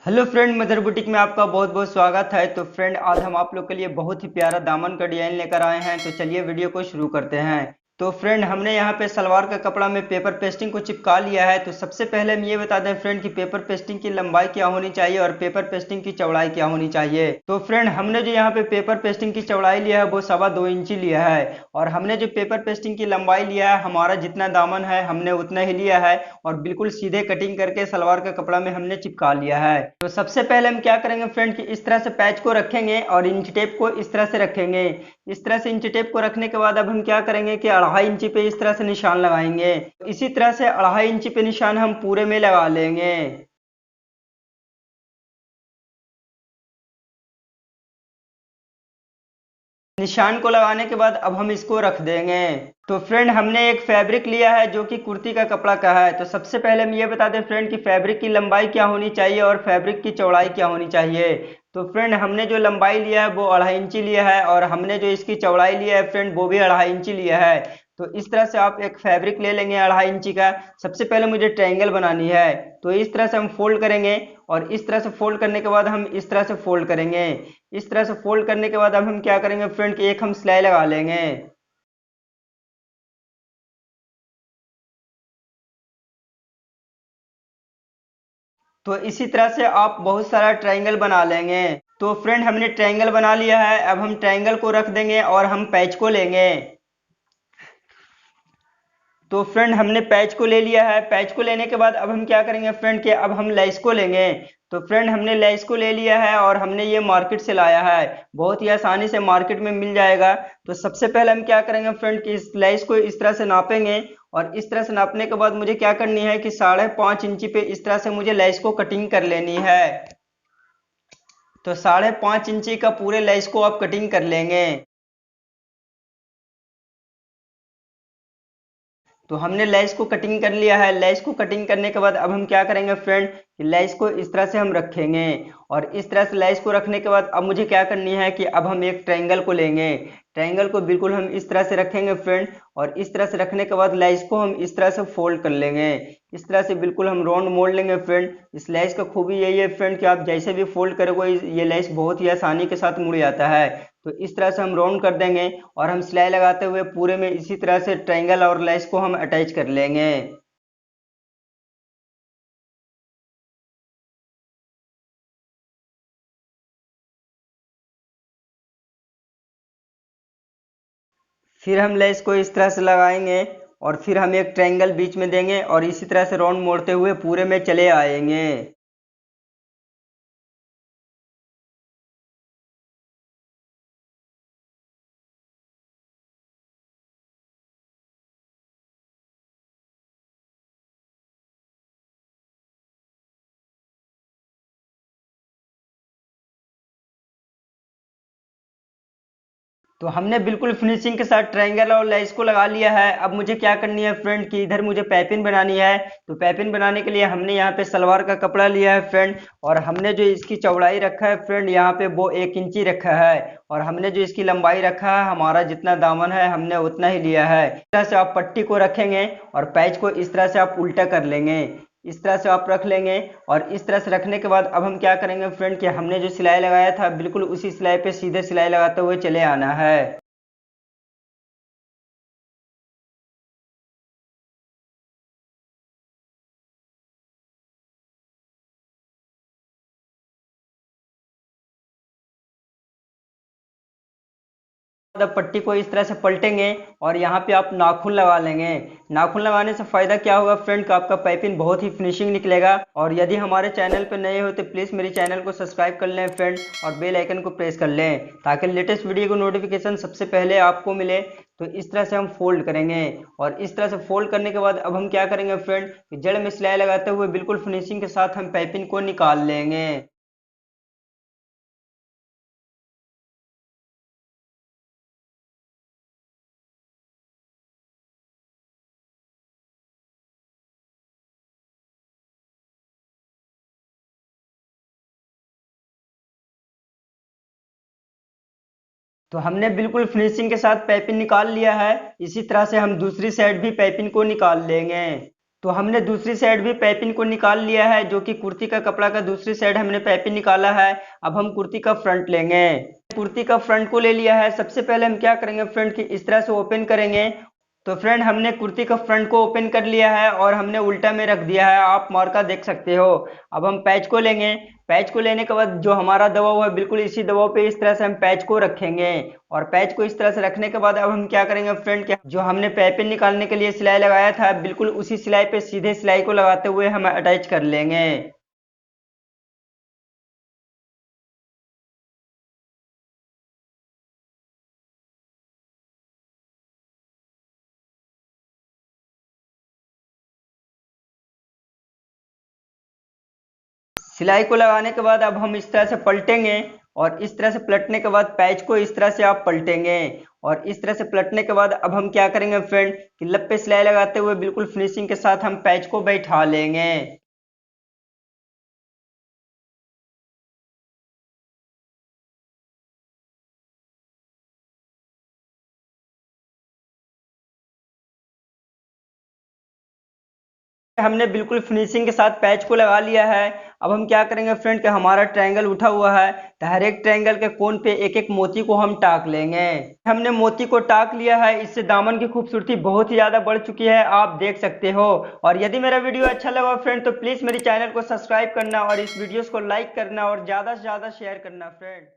Hello friend, mother boutique में आपका बहुत बहुत स्वागत है। तो फ्रेंड, आज हम आप लोग के लिए बहुत ही प्यारा दामन का डिजाइन लेकर आए हैं। तो चलिए वीडियो को शुरू करते हैं। तो फ्रेंड, हमने यहाँ पे सलवार का कपड़ा में पेपर पेस्टिंग को चिपका लिया है। तो सबसे पहले हम ये बता दें फ्रेंड कि पेपर पेस्टिंग की लंबाई क्या होनी चाहिए और पेपर पेस्टिंग की चौड़ाई क्या होनी चाहिए। तो फ्रेंड, हमने जो यहाँ पे पेपर पेस्टिंग की चौड़ाई लिया है वो 2.25 इंची लिया है, और हमने जो पेपर पेस्टिंग की लंबाई लिया है, हमारा जितना दामन है हमने उतना ही लिया है, और बिल्कुल सीधे कटिंग करके सलवार का कपड़ा में हमने चिपका लिया है। तो सबसे पहले हम क्या करेंगे फ्रेंड कि इस तरह से पैच को रखेंगे और इंच टेप को इस तरह से रखेंगे। इस तरह से इंच टेप को रखने के बाद अब हम क्या करेंगे कि 2.5 इंची पे इस तरह से निशान लगाएंगे। इसी तरह से 2.5 इंची पे निशान हम पूरे में लगा लेंगे। निशान को लगाने के बाद अब हम इसको रख देंगे। तो फ्रेंड, हमने एक फैब्रिक लिया है जो कि कुर्ती का कपड़ा का है। तो सबसे पहले हम ये बता दें फ्रेंड कि फैब्रिक की लंबाई क्या होनी चाहिए और फैब्रिक की चौड़ाई क्या होनी चाहिए। तो फ्रेंड, हमने जो लंबाई लिया है वो 2.5 इंची लिया है, और हमने जो इसकी चौड़ाई लिया है फ्रेंड वो भी 2.5 इंची लिया है। तो इस तरह से आप एक फैब्रिक ले लेंगे 2.5 इंची का। सबसे पहले मुझे ट्रायंगल बनानी है। तो इस तरह से हम फोल्ड करेंगे, और इस तरह से फोल्ड करने के बाद हम इस तरह से फोल्ड करेंगे। इस तरह से फोल्ड करने के बाद अब हम क्या करेंगे फ्रेंड कि एक हम सिलाई लगा लेंगे। तो इसी तरह से आप बहुत सारा ट्रायंगल बना लेंगे। तो फ्रेंड, हमने ट्रायंगल बना लिया है। अब हम ट्रायंगल को रख देंगे और हम पैच को लेंगे। तो फ्रेंड, हमने पैच को ले लिया है। पैच को लेने के बाद अब हम क्या करेंगे फ्रेंड कि अब हम लेस को लेंगे। तो फ्रेंड, हमने लेस को ले लिया है और हमने ये मार्केट से लाया है। बहुत ही आसानी से मार्केट में मिल जाएगा। तो सबसे पहले हम क्या करेंगे फ्रेंड कि इस लेस को इस तरह से नापेंगे, और इस तरह से नापने के बाद मुझे क्या करनी है कि 5.5 इंची पे इस तरह से मुझे लेस को कटिंग कर लेनी है। तो 5.5 इंची का पूरे लेस को आप कटिंग कर लेंगे। तो हमने लेस को कटिंग कर लिया है। लेस को कटिंग करने के बाद अब हम क्या करेंगे फ्रेंड कि लेस को इस तरह से हम रखेंगे, और इस तरह से लेस को रखने के बाद अब मुझे क्या करनी है कि अब हम एक ट्रायंगल को लेंगे। ट्रायंगल को बिल्कुल हम इस तरह से रखेंगे फ्रेंड, और इस तरह से रखने के बाद लेस को हम इस तरह से फोल्ड कर लेंगे। इस तरह से बिल्कुल हम राउंड मोड़ लेंगे फ्रेंड। इस लेस का खूबी यही है फ्रेंड कि आप जैसे भी फोल्ड करोगे ये लेस बहुत ही आसानी के साथ मुड़ जाता है। तो इस तरह से हम राउंड कर देंगे, और हम सिलाई लगाते हुए पूरे में इसी तरह से ट्रायंगल और लेस को हम अटैच कर लेंगे। फिर हम लेस को इस तरह से लगाएंगे, और फिर हम एक ट्रायंगल बीच में देंगे और इसी तरह से राउंड मोड़ते हुए पूरे में चले आएंगे। तो हमने बिल्कुल फिनिशिंग के साथ ट्रायंगल और लेस को लगा लिया है। अब मुझे क्या करनी है फ्रेंड कि इधर मुझे पाइपिंग बनानी है। तो पाइपिंग बनाने के लिए हमने यहाँ पे सलवार का कपड़ा लिया है फ्रेंड, और हमने जो इसकी चौड़ाई रखा है फ्रेंड यहाँ पे वो 1 इंची रखा है, और हमने जो इसकी लंबाई रखा है हमारा जितना दामन है हमने उतना ही लिया है। इस तरह से आप पट्टी को रखेंगे और पैच को इस तरह से आप उल्टा कर लेंगे। इस तरह से आप रख लेंगे, और इस तरह से रखने के बाद अब हम क्या करेंगे फ्रेंड कि हमने जो सिलाई लगाया था बिल्कुल उसी सिलाई पे सीधे सिलाई लगाते हुए चले आना है। मतलब पट्टी को इस तरह से पलटेंगे, और यहाँ पे आप नाखून लगा लेंगे। नाखून लगाने से फायदा क्या होगा फ्रेंड का आपका पाइपिंग बहुत ही फिनिशिंग निकलेगा। और यदि हमारे चैनल पर नए हो तो प्लीज़ मेरे चैनल को सब्सक्राइब कर लें फ्रेंड, और बेल आइकन को प्रेस कर लें ताकि लेटेस्ट वीडियो को नोटिफिकेशन सबसे पहले आपको मिले। तो इस तरह से हम फोल्ड करेंगे, और इस तरह से फोल्ड करने के बाद अब हम क्या करेंगे फ्रेंड कि जड़ में सिलाई लगाते हुए बिल्कुल फिनिशिंग के साथ हम पाइपिंग को निकाल लेंगे। तो हमने बिल्कुल फिनिशिंग के साथ पाइपिंग निकाल लिया है। इसी तरह से हम दूसरी साइड भी पाइपिंग को निकाल लेंगे। तो हमने दूसरी साइड भी पाइपिंग को निकाल लिया है, जो कि कुर्ती का कपड़ा का दूसरी साइड हमने पाइपिंग निकाला है। अब हम कुर्ती का फ्रंट लेंगे। कुर्ती का फ्रंट को ले लिया है। सबसे पहले हम क्या करेंगे फ्रंट की इस तरह से ओपन करेंगे। तो फ्रेंड हमने कुर्ती का फ्रंट को ओपन कर लिया है और हमने उल्टा में रख दिया है, आप मार्का देख सकते हो। अब हम पैच को लेंगे। पैच को लेने के बाद जो हमारा दबाव है बिल्कुल इसी दबाव पे इस तरह से हम पैच को रखेंगे। और पैच को इस तरह से रखने के बाद अब हम क्या करेंगे फ्रेंड के जो हमने पाइपिंग निकालने के लिए सिलाई लगाया था बिल्कुल उसी सिलाई पे सीधे सिलाई को लगाते हुए हम अटैच कर लेंगे। सिलाई को लगाने के बाद अब हम इस तरह से पलटेंगे। और इस तरह से पलटने के बाद पैच को इस तरह से आप पलटेंगे। और इस तरह से पलटने के बाद अब हम क्या करेंगे फ्रेंड कि लब पे सिलाई लगाते हुए बिल्कुल फिनिशिंग के साथ हम पैच को बैठा लेंगे। हमने बिल्कुल फिनिशिंग के साथ पैच को लगा लिया है। अब हम क्या करेंगे फ्रेंड कि हमारा ट्रायंगल उठा हुआ है, तो हर एक ट्रायंगल के कोन पे एक एक मोती को हम टाक लेंगे। हमने मोती को टाक लिया है, इससे दामन की खूबसूरती बहुत ही ज्यादा बढ़ चुकी है, आप देख सकते हो। और यदि मेरा वीडियो अच्छा लगा फ्रेंड तो प्लीज मेरे चैनल को सब्सक्राइब करना और इस वीडियो को लाइक करना और ज्यादा से ज्यादा शेयर करना फ्रेंड।